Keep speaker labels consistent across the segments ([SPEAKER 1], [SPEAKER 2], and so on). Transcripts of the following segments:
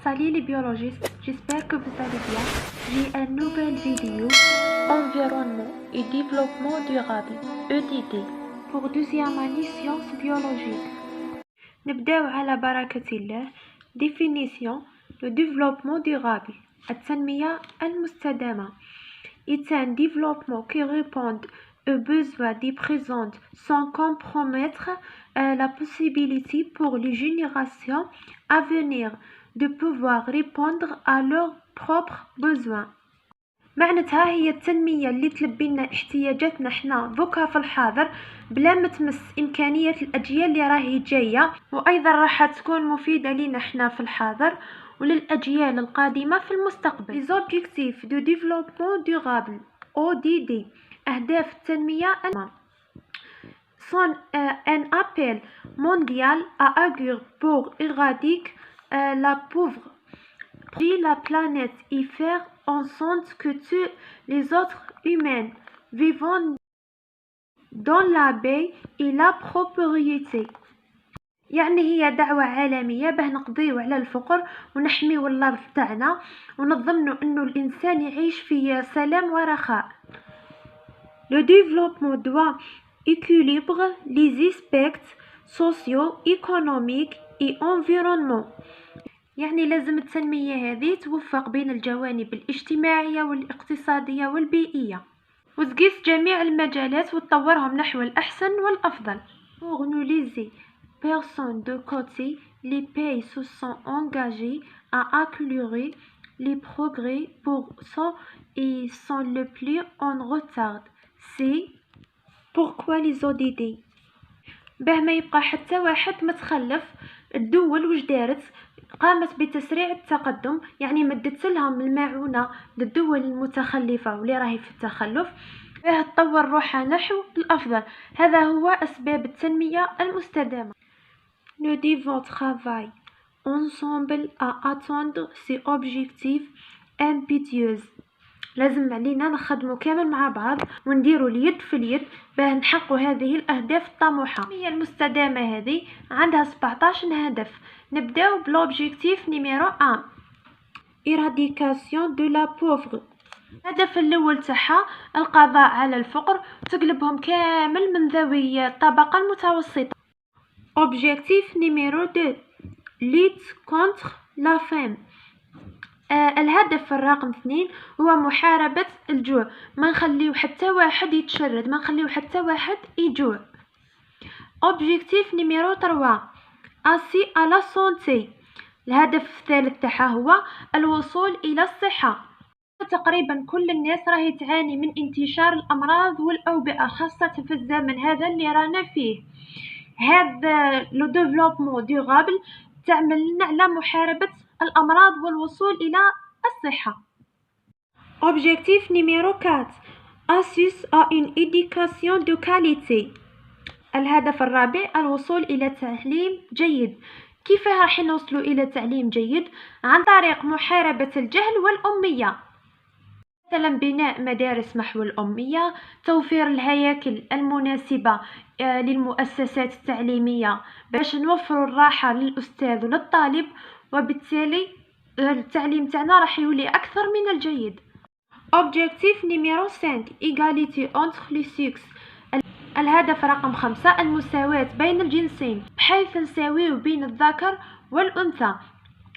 [SPEAKER 1] Salut les biologistes, j'espère que vous allez bien. J'ai une nouvelle vidéo Environnement et développement durable EDD pour deuxième année sciences biologiques. نبداو على بركة الله. Définition: le développement durable, التنمية المستدامة, est un développement qui répond aux besoins des présents sans compromettre la possibilité pour les générations à venir de pouvoir répondre à leurs propres besoins. معناتها هي التنمية اللي تلبي لنا احتياجاتنا حنا دوكا في الحاضر بلا ما تمس إمكانية الأجيال اللي راهي جاية، وأيضا راح تكون مفيدة لنا حنا في الحاضر وللأجيال القادمة في المستقبل. Les objectifs de développement durable ODD أهداف التنمية sont un appel mondial à agir pour éradiquer la pauvreté de la planète et faire en sorte que tous les autres humains vivant dans la paix et la prospérité. يعني هي دعوة عالمية باه نقضيو على الفقر ونحميو الأرض تاعنا ونضمنوا انه الانسان يعيش في سلام ورخاء. Le développement doit équilibrer les aspects sociaux, économiques et environnementaux. يعني لازم التنمية هذه توفق بين الجوانب الاجتماعية والاقتصادية والبيئية وتقيس جميع المجالات وتطورهم نحو الأحسن والأفضل. Pour nous laisser personne de côté, les pays se sont engagés à accélérer les progrès pour ceux qui sont le plus en retard. C'est pourquoi les ODD باه ما يبقى حتى واحد متخلف. الدول واش دارت؟ قامت بتسريع التقدم، يعني مدت لهم المعونة للدول المتخلفة واللي راهي في التخلف باه تطور روحها نحو الأفضل. هذا هو أسباب التنمية المستدامة. Nous devons travailler ensemble à atteindre ces objectifs ambitieux. لازم علينا نخدموا كامل مع بعض ونديروا اليد في اليد باه نحققوا هذه الأهداف الطموحة. التنمية المستدامة هذه عندها 17 هدف. نبداو بلوبجيكتيف نيميرو 1 إيراديكاسيون دو لا بوفغ. الهدف الأول تاعها القضاء على الفقر وتقلبهم كامل من ذوي الطبقة المتوسطة. Objectif numéro 2 lutte contre la faim. الهدف الرقم 2 هو محاربة الجوع. ما نخليو حتى واحد يتشرد، ما نخليو حتى واحد يجوع. Objectif numéro 3 accès à la santé. الهدف الثالث تاعها هو الوصول إلى الصحة. تقريبا كل الناس راهي تعاني من انتشار الأمراض والأوبئة خاصة في الزمن هذا اللي رانا فيه. هذا لو ديفلوبمون ديورابل تعمل لنا على محاربة الأمراض والوصول إلى الصحة. Objectif numéro 4 accès à une éducation de qualité. الهدف الرابع الوصول إلى تعليم جيد. كيف راح نوصلوا إلى تعليم جيد؟ عن طريق محاربة الجهل والأمية، مثلا بناء مدارس محو الأمية، توفير الهياكل المناسبة للمؤسسات التعليمية باش نوفروا الراحة للأستاذ وللطالب، وبالتالي التعليم تاعنا راح يولي أكثر من الجيد. Objectif numéro 5 égalité entre les sexes. الهدف رقم 5 المساواة بين الجنسين، بحيث نساويو بين الذكر والأنثى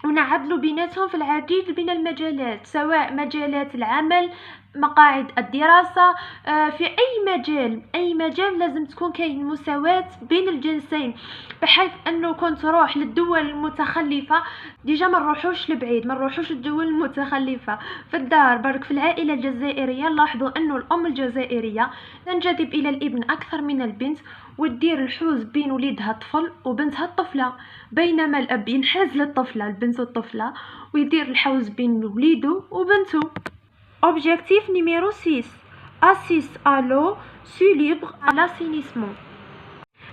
[SPEAKER 1] ونعدلوا بيناتهم في العديد من المجالات، سواء مجالات العمل، مقاعد الدراسة، في أي مجال لازم تكون كاين مساواة بين الجنسين، بحيث أنه كنت تروح للدول المتخلفة ديجا ما نروحوش لبعيد، ما نروحوش للدول المتخلفة في الدار برك. في العائلة الجزائرية نلاحظوا أنه الأم الجزائرية تنجذب إلى الابن أكثر من البنت وتدير الحوز بين وليدها طفل وبنتها الطفلة، بينما الأب ينحاز للطفلة البنت الطفلة ويدير الحوز بين وليده وبنته. Objectif numéro 6 assist à l'eau libre à l'assainissement.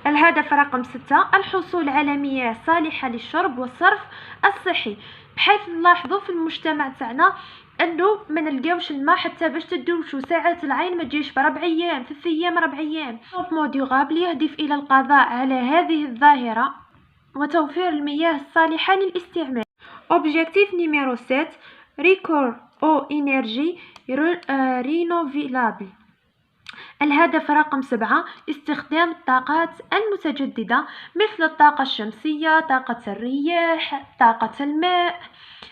[SPEAKER 1] الهدف رقم 6 الحصول على مياه صالحة للشرب والصرف الصحي، بحيث نلاحظوا في المجتمع تاعنا انه ما نلقاوش الماء حتى باش تدوشوا ساعات العين ما تجيش ب4 ايام 3 ايام 4 ايام. ديفلوبمون ديورابل يهدف الى القضاء على هذه الظاهرة وتوفير المياه الصالحة للاستعمال. Objectif numéro 7. Recours aux énergies renouvelables. الهدف رقم 7. استخدام الطاقات المتجددة مثل الطاقة الشمسية، طاقة الرياح، طاقة الماء.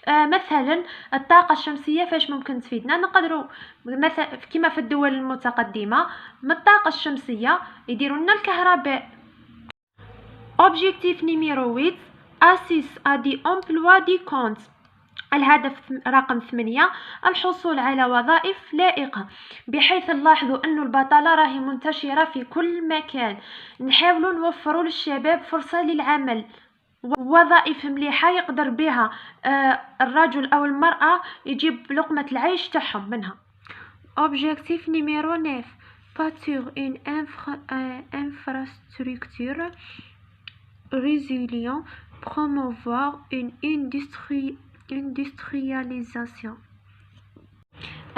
[SPEAKER 1] مثلا الطاقة الشمسية فاش ممكن تفيدنا، نقدروا مثلا كما في الدول المتقدمة من الطاقة الشمسية يديروا لنا الكهرباء. Objectif numéro 8. Assist à des emplois du compte. الهدف رقم 8. الحصول على وظائف لائقة، بحيث نلاحظوا أن البطالة راهي منتشرة في كل مكان. نحاولوا نوفروا للشباب فرصة للعمل، وظائف مليحة يقدر بها الرجل أو المرأة يجيب لقمة العيش تاعهم منها. Objectif numéro 9. Bâtir une infrastructure résiliente, promouvoir une industrialisation.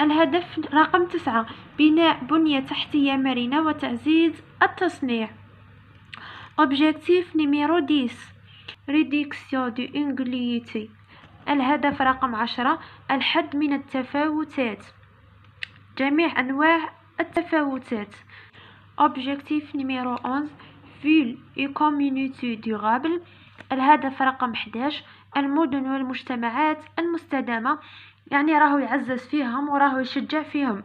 [SPEAKER 1] الهدف رقم 9. بناء بنية تحتية مرنة وتعزيز التصنيع. Objectif numéro 10. Réduction de l'inégalité. الهدف رقم 10. الحد من التفاوتات، جميع أنواع التفاوتات. Objectif numéro 11. Ville et communauté durable. الهدف رقم 11. المدن والمجتمعات المستدامة، يعني راهو يعزز فيهم وراهو يشجع فيهم.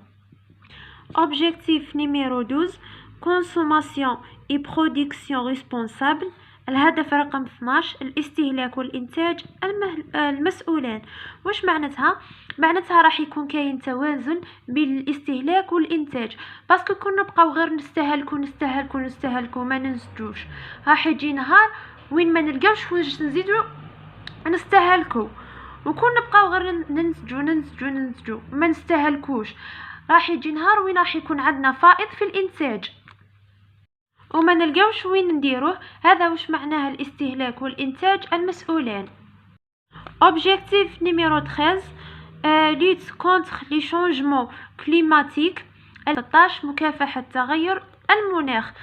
[SPEAKER 1] Objectif numéro 12. Consommation et production responsable. الهدف رقم 12. الاستهلاك والإنتاج المسؤولان. واش معناتها؟ معناتها راح يكون كاين توازن بين الاستهلاك والإنتاج، باسكو كون نبقاو غير نستهلكو ما ننتجوش، راح يجي نهار وين ما نلقاوش واش نزيدو نستهلكو، وكون نبقاو غير ننتجو ما نستهلكوش، راح يجي نهار وين راح يكون عندنا فائض في الانتاج وما نلقاوش وين نديروه. هذا واش معناه الاستهلاك والانتاج المسؤولان. Objectif numéro 13. lutte contre les changements climatiques. 13. مكافحة تغير المناخ،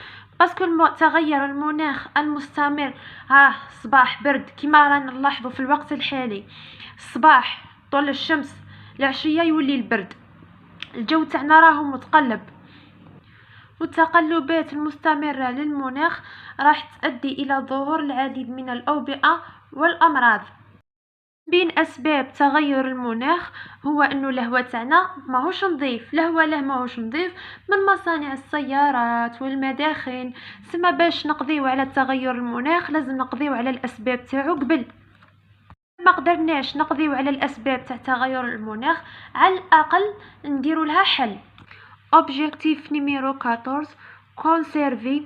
[SPEAKER 1] باسكو تغير المناخ المستمر، صباح برد كما رانا نلاحظوا في الوقت الحالي، الصباح طول الشمس، العشية يولي البرد، الجو تاعنا راهو متقلب، والتقلبات المستمرة للمناخ راح تؤدي إلى ظهور العديد من الأوبئة والأمراض. بين أسباب تغير المناخ هو أنه الهواء تاعنا ماهوش نظيف، ماهوش نظيف من مصانع السيارات والمداخن. سما باش نقضيو على تغير المناخ لازم نقضيو على الأسباب تاعو قبل. ما قدرناش نقضيو على الأسباب تاع تغير المناخ، على الأقل نديرو لها حل. Objectif numéro 14. Conserver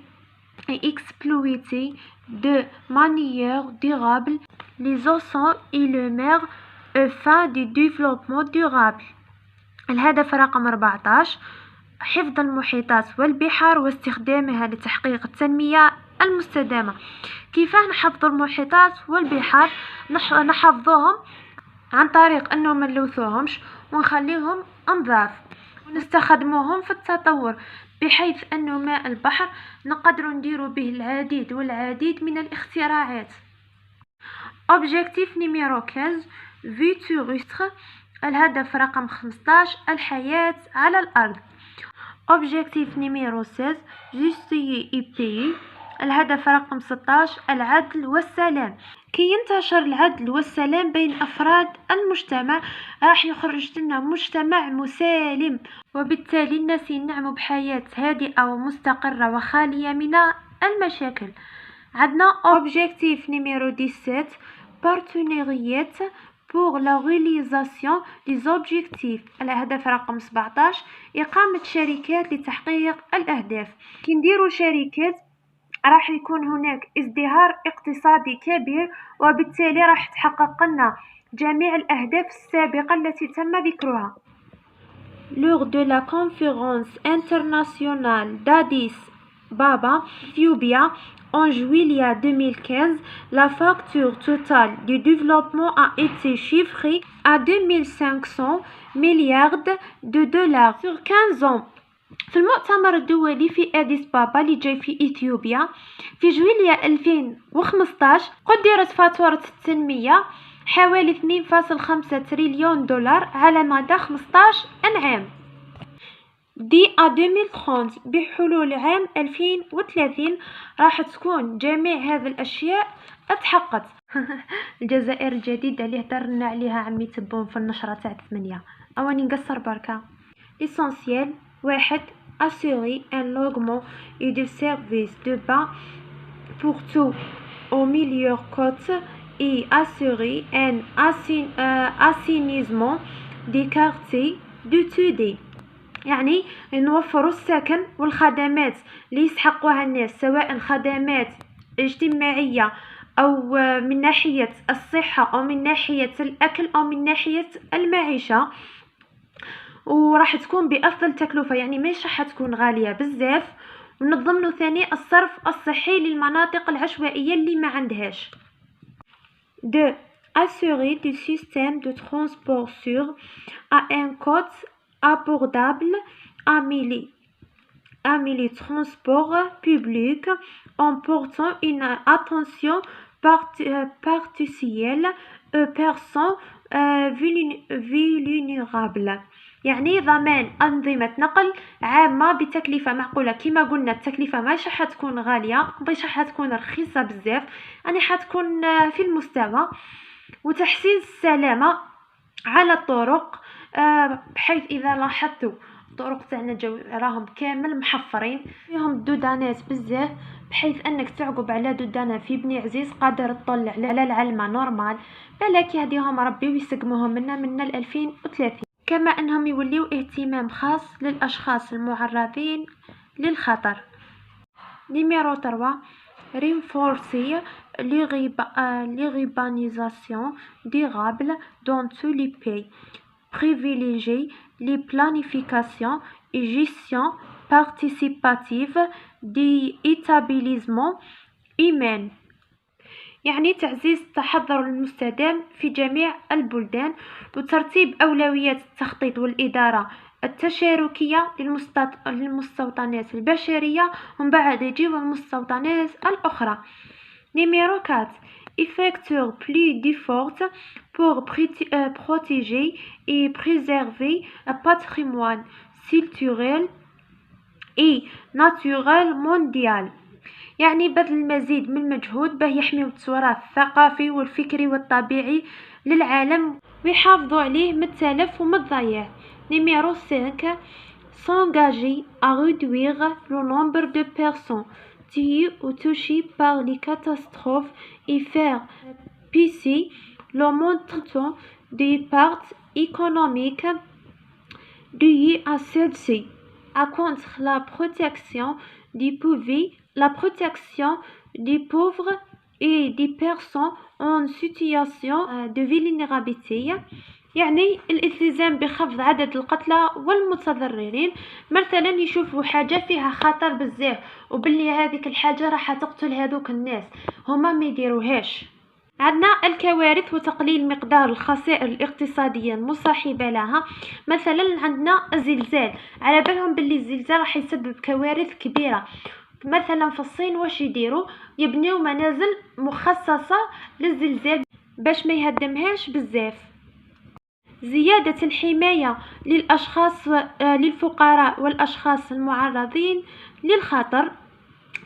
[SPEAKER 1] et exploiter de manière durable les océans et les mers afin du développement durable. الهدف رقم 14. حفظ المحيطات والبحار واستخدامها لتحقيق التنمية المستدامة. كيف نحفظ المحيطات والبحار؟ نحفظوهم عن طريق أنه ما نلوثوهمش ونخليهم نظاف ونستخدموهم في التطور، بحيث أنه ماء البحر نقدر نديرو به العديد من الاختراعات. Objectif numéro 15. Vie terrestre. الهدف رقم 15. الحياة على الأرض. Objectif numéro 16. Justice et paix. الهدف رقم 16. العدل والسلام. كي ينتشر العدل والسلام بين أفراد المجتمع راح يخرج لنا مجتمع مسالم، وبالتالي الناس ينعموا بحياة هادئة ومستقرة وخالية من المشاكل. عندنا Objectif numéro 17. Partenariat pour la réalisation des objectifs. الهدف رقم 17. إقامة شركات لتحقيق الأهداف. كي نديروا شركات راح يكون هناك ازدهار اقتصادي كبير، وبالتالي راح تحقق لنا جميع الأهداف السابقة التي تم ذكرها. Lors de la conférence internationale d'Addis Ababa, Éthiopie, en juillet 2015, la facture totale du développement a été chiffrée à 2500 milliards de dollars sur 15 ans. في المؤتمر الدولي في أديس بابا اللي جاي في إثيوبيا في جويلية 2015 قدرت فاتورة التنمية حوالي 2.5 تريليون دولار على مدى 15 عام. دي 2030 بحلول عام 2030 راح تكون جميع هذه الأشياء اتحققت. الجزائر الجديدة اللي هدرنا عليها عمي تبون في النشرة تاع 8. أواني نقصر بركة. L'essentiel 1. Assurer un logement et des services de bas pour tous au milieu côte et assurer un assainissement des quartiers d'études. يعني نوفروا السكن والخدمات اللي يسحقوها الناس، سواء خدمات اجتماعية أو من ناحية الصحة أو من ناحية الأكل أو من ناحية المعيشة، وراح تكون بأفضل تكلفة، يعني مش راح تكون غالية بزاف. ونضمنوا ثاني الصرف الصحي للمناطق العشوائية اللي ما عندهاش. 2. Assurer du système de transport sûr à un coût abordable à les transports publics en portant une attention particulière aux personnes vulnérables. يعني ضمان أنظمة نقل عامة بتكلفة معقولة. كما قلنا التكلفة مش راح تكون غالية، مش راح تكون رخيصة بزاف، يعني حتكون في المستوى. وتحسين السلامة على الطرق، بحيث إذا لاحظتوا الطرق تاعنا راهم كامل محفرين، فيهم دودانات بزاف، بحيث انك تعقب على دودانة في بني عزيز قادر تطلع على العلمة نورمال، بالك يهديهم ربي ويسقموهم من 2030. كما انهم يوليو اهتمام خاص للاشخاص المعرضين للخطر. نيميرو 3. Renforcer l'urbanisation durable dans tous les pays. Privilégier les planifications et gestion participative des établissements humains. يعني تعزيز التحضر المستدام في جميع البلدان، وترتيب أولويات التخطيط والإدارة التشاركية للمستوطنات البشرية، ومن بعد يجيو المستوطنات الأخرى. Numéro 4. Effectuer plus d'efforts pour protéger et préserver le patrimoine culturel et naturel mondial. يعني بذل المزيد من المجهود باه يحميو التراث الثقافي والفكري والطبيعي للعالم ويحافظوا عليه من التلف ومن الضياع. Numéro 5. S'engager à réduire le nombre de personnes tuées ou touchées par les catastrophes et faire baisser le montant des parts économiques liées à celles-ci, à contre la protection des pauvres et des personnes en situation de vulnérabilité. يعني الالتزام بخفض عدد القتلى والمتضررين. مثلا يشوفوا حاجة فيها خطر بزاف وباللي هذيك الحاجة راح تقتل هذوك الناس، هما ما يديروهاش. عندنا الكوارث وتقليل مقدار الخسائر الاقتصادية المصاحبة لها. مثلا عندنا الزلزال، على بالهم باللي الزلزال راح يسبب كوارث كبيرة. مثلا في الصين واش يديروا؟ يبنيو منازل مخصصة للزلزال باش ما يهدمهاش بزاف. زيادة الحماية للأشخاص للفقراء والأشخاص المعرضين للخطر.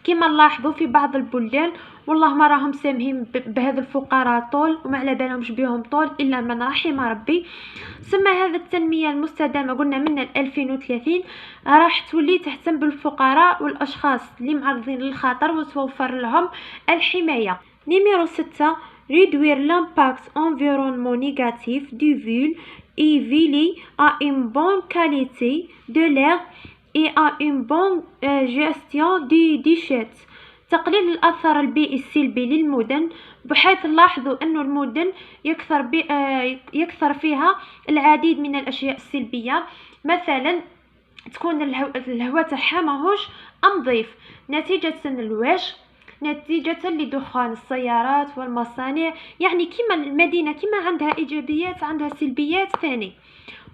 [SPEAKER 1] كما نلاحظوا في بعض البلدان والله ما راهم سامحين بهذا الفقراء طول، وما على بالهمش بهم طول إلا من رحم ربي. ثم هذا التنمية المستدامة قلنا من 2030 راح تولي تهتم بالفقراء والأشخاص اللي معرضين للخطر وتوفر لهم الحماية. نيميرو 6. Réduire l'impact environnement négatif du ville et veiller à une bonne qualité de l'air et à une bonne gestion des déchets. تقليل الأثر البيئي السلبي للمدن، بحيث نلاحظوا أن المدن يكثر فيها العديد من الأشياء السلبية. مثلا تكون الهواء تاعها ماهوش نظيف نتيجة الواش، نتيجة لدخان السيارات والمصانع. يعني كما المدينة كما عندها إيجابيات عندها سلبيات ثاني.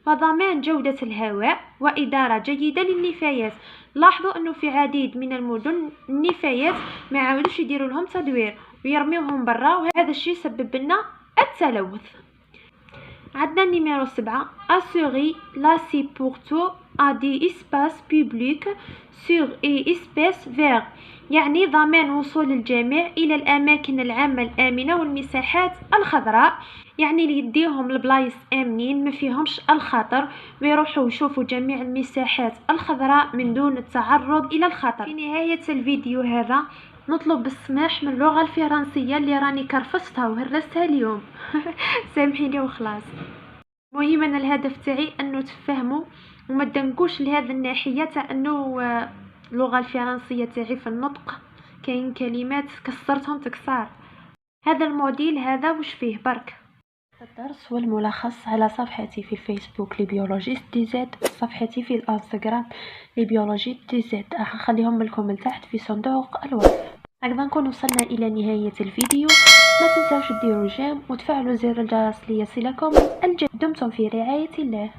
[SPEAKER 1] وضمان جودة الهواء وإدارة جيدة للنفايات. لاحظوا أنه في عديد من المدن النفايات ما يعاودوش يديروا لهم تدوير ويرميوهم برا، وهذا الشيء سبب لنا التلوث. عندنا نيميرو 7 assurer l'accès pour tous à des espaces publics sûrs et espaces verts، يعني ضمان وصول الجميع إلى الأماكن العامة الآمنة والمساحات الخضراء، يعني اللي يديهم البلايص آمنين ما فيهمش الخطر ويروحوا يشوفوا جميع المساحات الخضراء من دون التعرض إلى الخطر. في نهاية الفيديو هذا نطلب السماح من اللغة الفرنسية اللي راني كرفستها وهرستها اليوم سامحيني وخلاص. المهم انا الهدف تاعي انه تفهموا وما تدنقوش لهذه الناحيه تاع انه اللغه الفرنسيه تاعي في النطق كاين كلمات كسرتهم تكسار. هذا الموديل هذا وش فيه برك. الدرس والملخص على صفحتي في الفيسبوك لبيولوجيست دي زد، صفحتي في الانستغرام لبيولوجيست دي زد، راح نخليهم لكم من تحت في صندوق الوصف. هكذا نكون وصلنا الى نهايه الفيديو. ما تنساوش ديروا جيم وتفعلوا زر الجرس ليصلكم الجديد. دمتم في رعاية الله.